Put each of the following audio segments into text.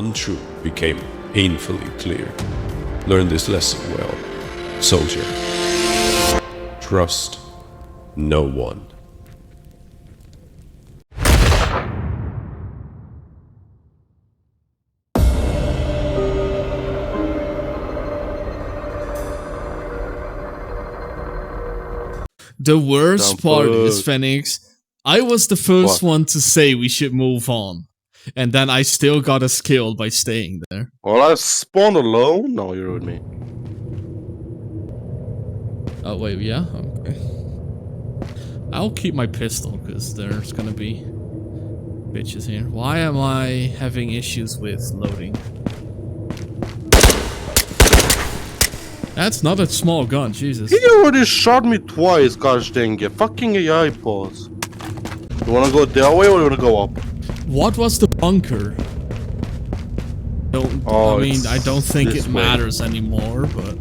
one truth became painfully clear. Learn this lesson well, soldier. Trust no one. The worst part is, Venixx, I was the first one to say we should move on. And then I still got us killed by staying there. Well, I spawned alone? No, you're with me. Oh, wait, yeah? Okay. I'll keep my pistol, because there's gonna be bitches here. Why am I having issues with loading? That's not a small gun, Jesus. He already shot me twice, gosh dang it. Fucking AI balls. You wanna go that way or you wanna go up? What was the bunker? I mean, I don't think it matters anymore, but...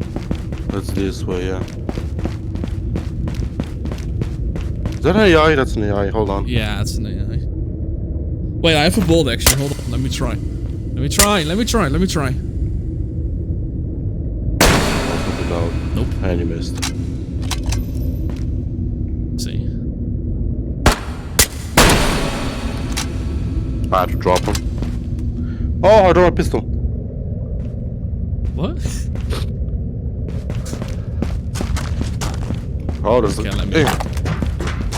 That's this way, yeah. Is that an AI? That's an AI, hold on. Yeah, it's an AI. Wait, I have a bolt action, hold on, let me try. Let me try. Nope. And you missed. Let's see. I had to drop him. Oh, I dropped a pistol. What? Oh, there's Okay, a... let me...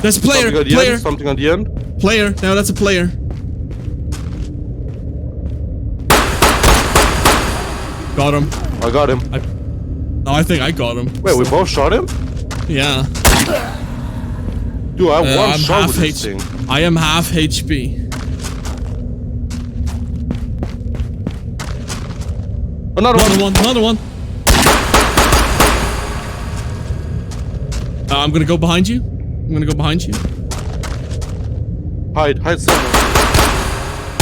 There's a player! Something at the end? Player! No, that's a player. Got him. I got him. No, I think I got him. Wait, we both shot him? Yeah. Dude, I have one shot with this thing. I am half HP. Another one. I'm gonna go behind you. Hide somewhere.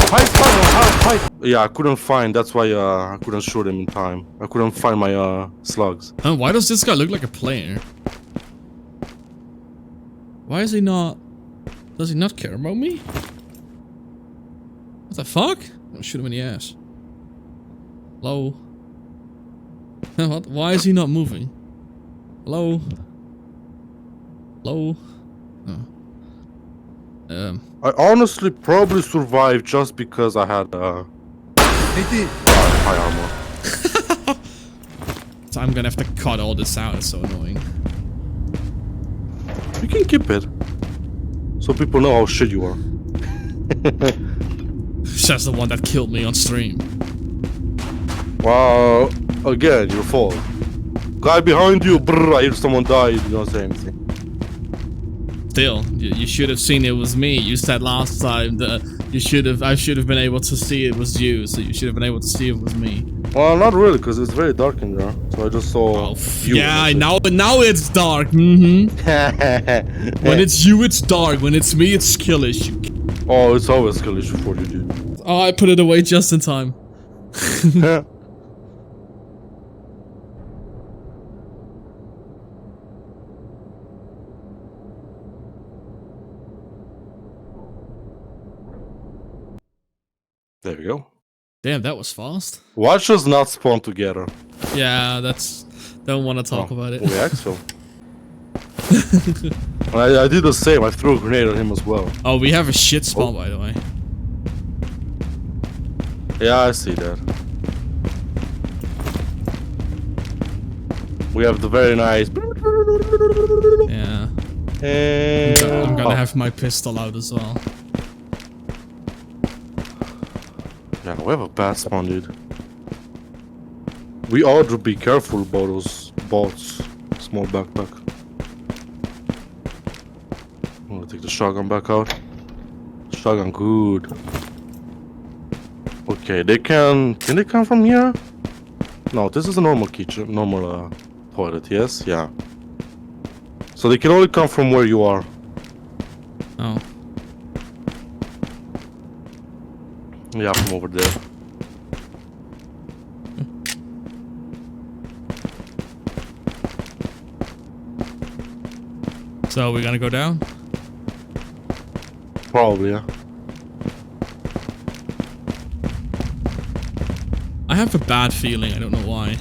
Hide. Yeah, I couldn't find, that's why I couldn't shoot him in time. I couldn't find my slugs. Why does this guy look like a player? Why is he not... Does he not care about me? What the fuck? I'm gonna shoot him in the ass. Hello? What? Why is he not moving? Hello? Oh. I honestly probably survived just because I had high armor. So I'm gonna have to cut all this out, it's so annoying. You can keep it. So people know how shit you are. That's the one that killed me on stream. Wow, again, your fault. Guy behind you, brrr, I hear someone die, you don't say anything. Still, you should have seen it was me. You said last time that I should have been able to see it was you, so you should have been able to see it was me. Well, not really, because it's very dark in there. So I just saw you. Yeah, now it's dark. When it's you, it's dark. When it's me, it's killish. Oh, it's always killish before you do. Oh, I put it away just in time. There we go. Damn, that was fast. Watch us not spawn together. Yeah, don't want to talk about it. We actually. I did the same. I threw a grenade at him as well. Oh, we have a shit spawn, by the way. Yeah, I see that. We have the very nice. Yeah. And I'm gonna have my pistol out as well. Yeah, we have a bad spawn, dude. We ought to be careful about those bots. Small backpack. I'm gonna take the shotgun back out. Shotgun, good. Okay, they can they come from here? No, this is a normal kitchen, normal toilet, yes? Yeah. So they can only come from where you are. Oh. Yeah, from over there. So we're gonna go down? Probably, yeah. I have a bad feeling. I don't know why.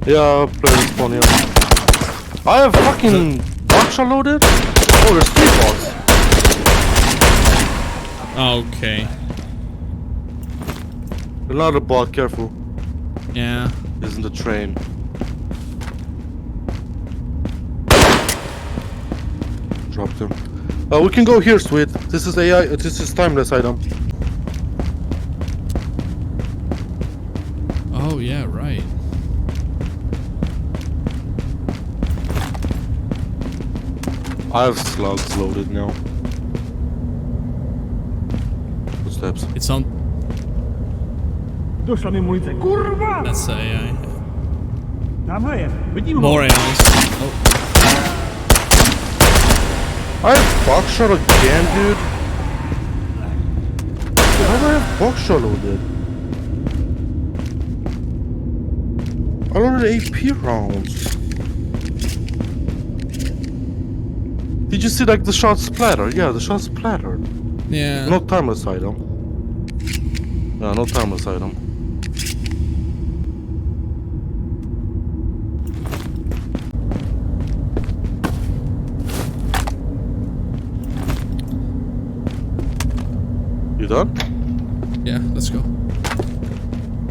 Yeah, player spawn here. I have fucking box loaded. Oh, there's 3 bots. Okay. Another bot, careful. Yeah. Isn't the train. Dropped him. We can go here, Sweet. This is AI. This is timeless item. Oh yeah, right. I have slugs loaded now. Footsteps. It's on. That's the AI. More AIs. Oh. I have buckshot again, dude. How do I have buckshot loaded? I loaded AP rounds. Did you see like the shot splatter? Yeah, the shot splattered. Yeah. No timeless item. Yeah, no timeless item. You done? Yeah, let's go.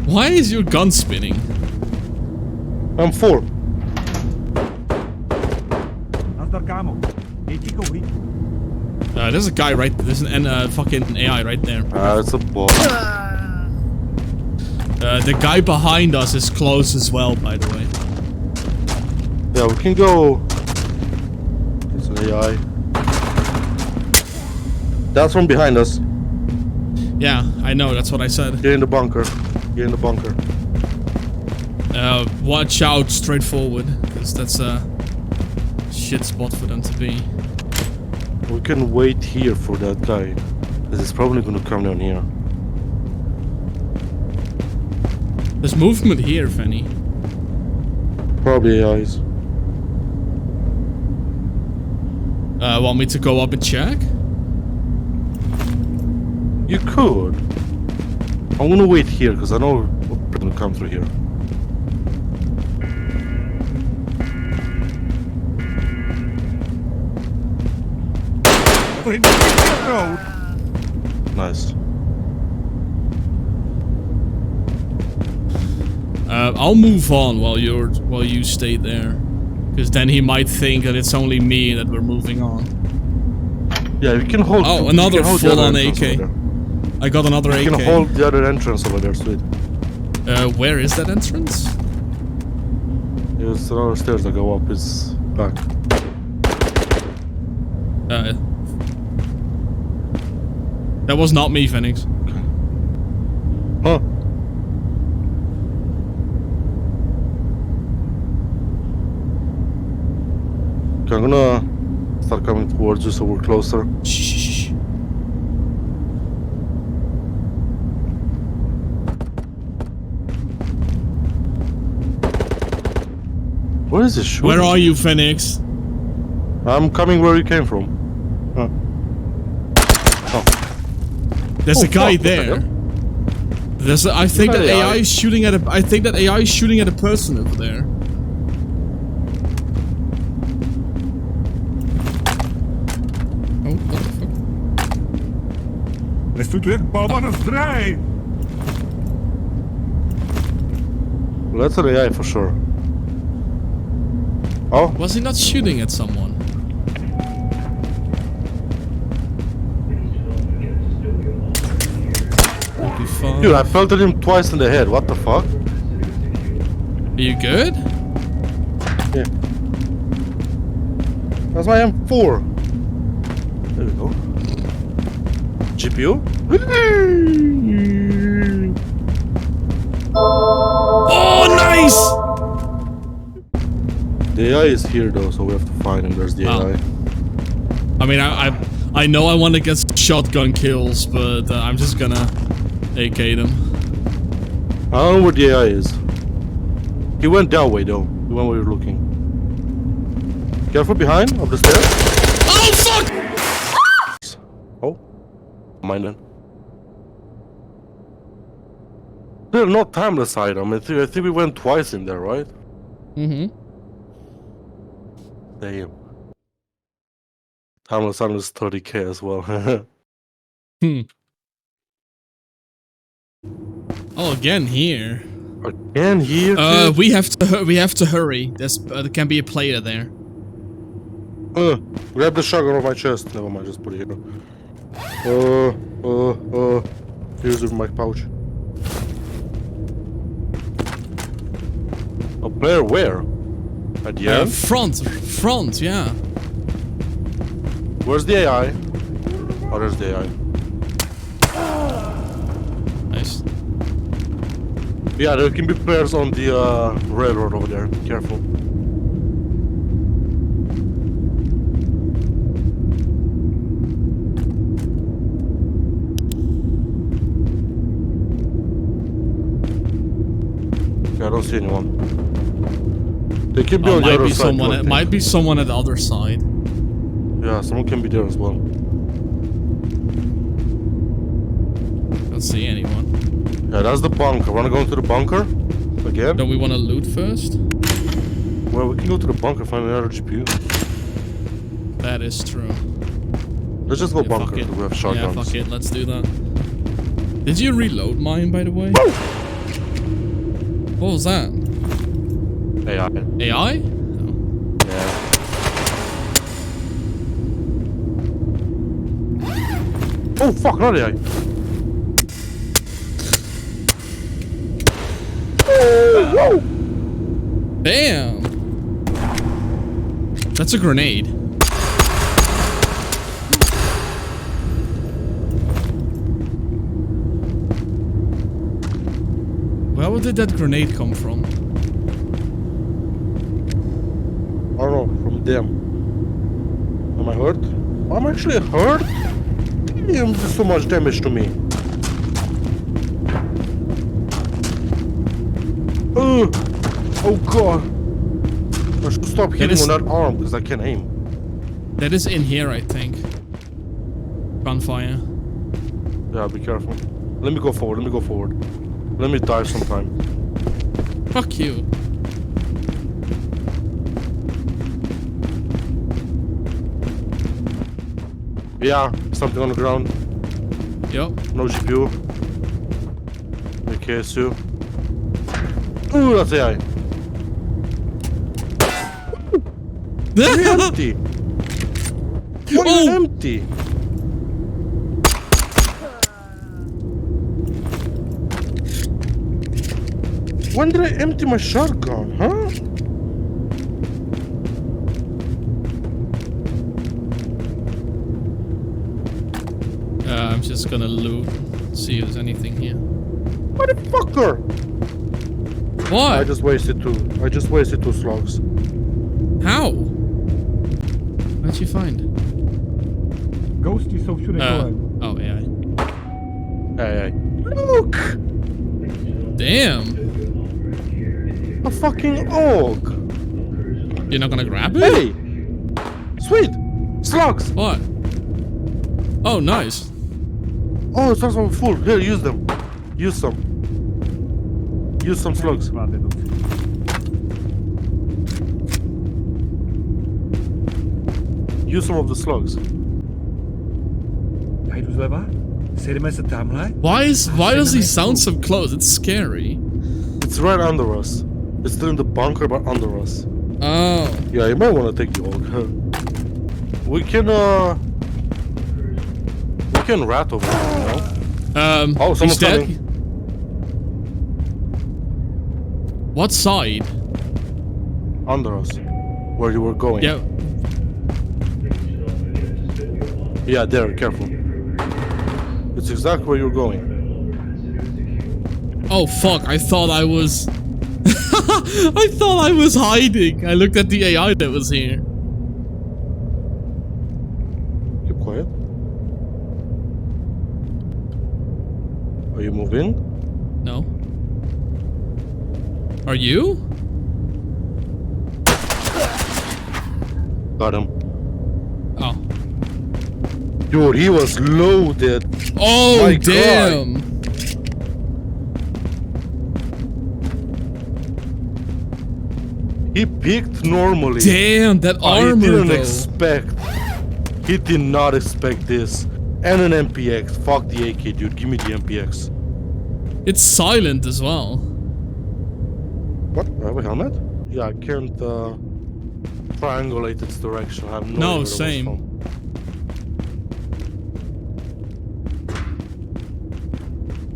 Why is your gun spinning? I'm 4. There's a guy right. There's an fucking AI right there. It's a bot. The guy behind us is close as well, by the way. Yeah, we can go. It's an AI. That's from behind us. Yeah, I know. That's what I said. Get in the bunker. Get in the bunker. Watch out, straight forward, because that's a shit spot for them to be. We can wait here for that guy. This is probably gonna come down here. There's movement here, if any. Probably AIs. Want me to go up and check? You could. I'm gonna wait here because I know we're gonna come through here. Nice. I'll move on while you stay there, because then he might think that it's only me that we're moving on. Yeah, you can hold. Oh, another full-on AK. AK. I got another AK. You can hold the other entrance over there, Sweet. Where is that entrance? There's another stairs that go up. It's back. That was not me, Venixx. Huh. Okay, I'm gonna start coming towards you so we're closer. Shh. Where is this shooting? Where are you, Venixx? I'm coming where you came from. Huh. Oh. There's a guy fuck, what the there. hell? I think that AI? AI is shooting at a. I think that AI is shooting at a person over there. Oh, what the fuck? Well, that's an AI for sure. Oh, Was he not shooting at someone? Would be fine. dude, I pelted him twice in the head. What the fuck? Are you good? Yeah. That's my M4. There we go. GPU? Oh, nice! The AI is here though, so we have to find him. There's the Oh. AI. I mean, I know I want to get shotgun kills, but I'm just gonna AK them. I don't know where the AI is. He went that way though. He went where you're looking. Careful behind, up the stairs. Oh fuck! Oh, mind then. They're not timeless item. I think we went twice in there, right? Mm-hmm. Damn. Timeless item is 30k as well. Hmm. Oh, again here. Again here, kid? We have to hurry. There can be a player there. Grab the shotgun off my chest. Never mind, just put it here. Here's my pouch. A player where? At the end? Front, yeah. Where's the AI? Oh, there's the AI. Nice. Yeah, there can be players on the railroad over there. Be careful. Yeah, I don't see anyone. They could be on the other side. It might be someone at the other side. Yeah, someone can be there as well. Don't see anyone. Yeah, that's the bunker. Wanna go into the bunker? Again? Don't we want to loot first? Well, we can go to the bunker, find another GPU. That is true. Let's just go Yeah, bunker. fuck it. We have shotguns. Yeah, fuck it. Let's do that. Did you reload mine, by the way? What was that? AI. AI? Yeah. Oh fuck, not AI. Oh, Damn! That's a grenade. Where did that grenade come from? I don't know, from them. Am I hurt? I'm actually hurt? Damn, there's so much damage to me. Oh god. I should stop hitting on that arm because I can't aim. That is in here, I think. Gunfire. Yeah, be careful. Let me go forward, Let me die sometime. Fuck you. Yeah, something on the ground. Yep. No GPU. KSU. Ooh, that's AI. Why empty? Why Oh! empty? When did I empty my shotgun, huh? I'm just gonna loot. See if there's anything here. Motherfucker! What? I just wasted two slugs. How? What'd you find? Ghosty są wczoraj kołem. Oh, AI. Hey, look! Damn! A fucking oak! You're not gonna grab it? Hey! Sweet! Slugs! What? Oh, nice. Oh, slugs are full. Here, use them. Use some. Use some slugs. Use some of the slugs. Why does he sound so close? It's scary. It's right under us. It's still in the bunker, but under us. Oh. Yeah, you might want to take the oak. We can rat over him, you know? Oh, he's someone's dead? coming. What side? Under us. Where you were going. Yeah. Yeah, there, careful. It's exactly where you're going. Oh fuck, I thought I was... I thought I was hiding. I looked at the AI that was here. Keep quiet. Are you moving? No. Are you? Got him. Oh. Dude, he was loaded. Oh, My damn. God. He picked normally. Damn, that armor He didn't though. expect. He did not expect this. And an MPX. Fuck the AK, dude. Give me the MPX. It's silent as well. What? I have a helmet? Yeah, I can't triangulate its direction. I have no idea No, where it was same. from.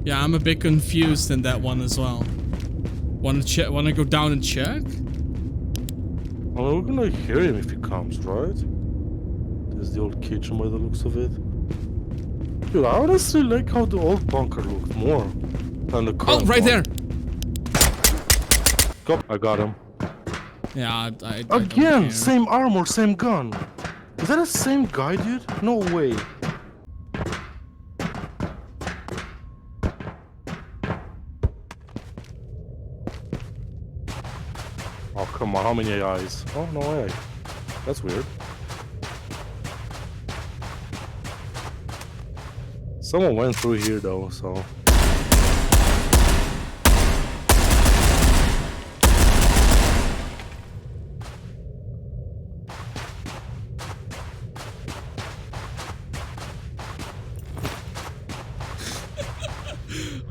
Yeah, I'm a bit confused in that one as well. Wanna check? Wanna go down and check? Well, we're gonna hear him if he comes, right? There's the old kitchen by the looks of it. Dude, I honestly like how the old bunker looked more than the current Oh, right one. there. Go. I got him. Yeah, I don't Again, care. same armor, same gun. Is that the same guy, dude? No way. Oh, come on, how many eyes? Oh, no way. That's weird. Someone went through here, though, so...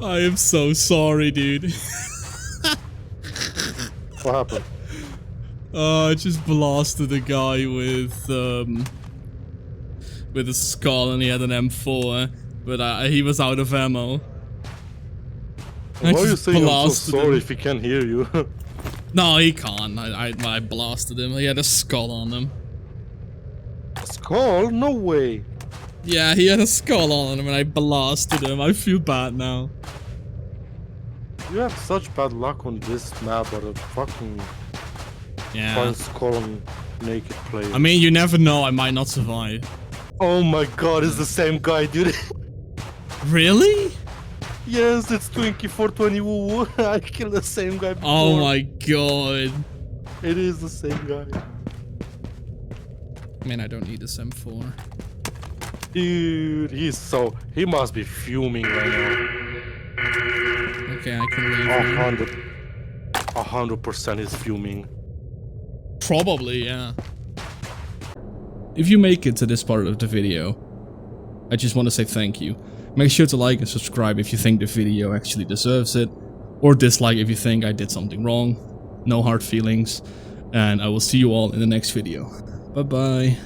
I am so sorry, dude. What happened? I just blasted a guy with a skull and he had an M4, but he was out of ammo. Why are you just saying I'm so blasted sorry him. if he can't hear you? No, he can't. I blasted him. He had a skull on him. Skull? No way. Yeah, he had a skull on him and I blasted him. I feel bad now. You have such bad luck on this map, but a fucking Yeah. fine skull on naked player. I mean, you never know. I might not survive. Oh my god, it's the same guy, dude. Really? Yes, it's Twinkie 420 woo woo. I killed the same guy before. Oh my god. It is the same guy. I mean, I don't need this M4. Dude, he must be fuming right now. Okay, I can leave now. 100% is fuming. Probably, yeah. If you make it to this part of the video, I just want to say thank you. Make sure to like and subscribe if you think the video actually deserves it, or dislike if you think I did something wrong. No hard feelings, and I will see you all in the next video. Bye bye.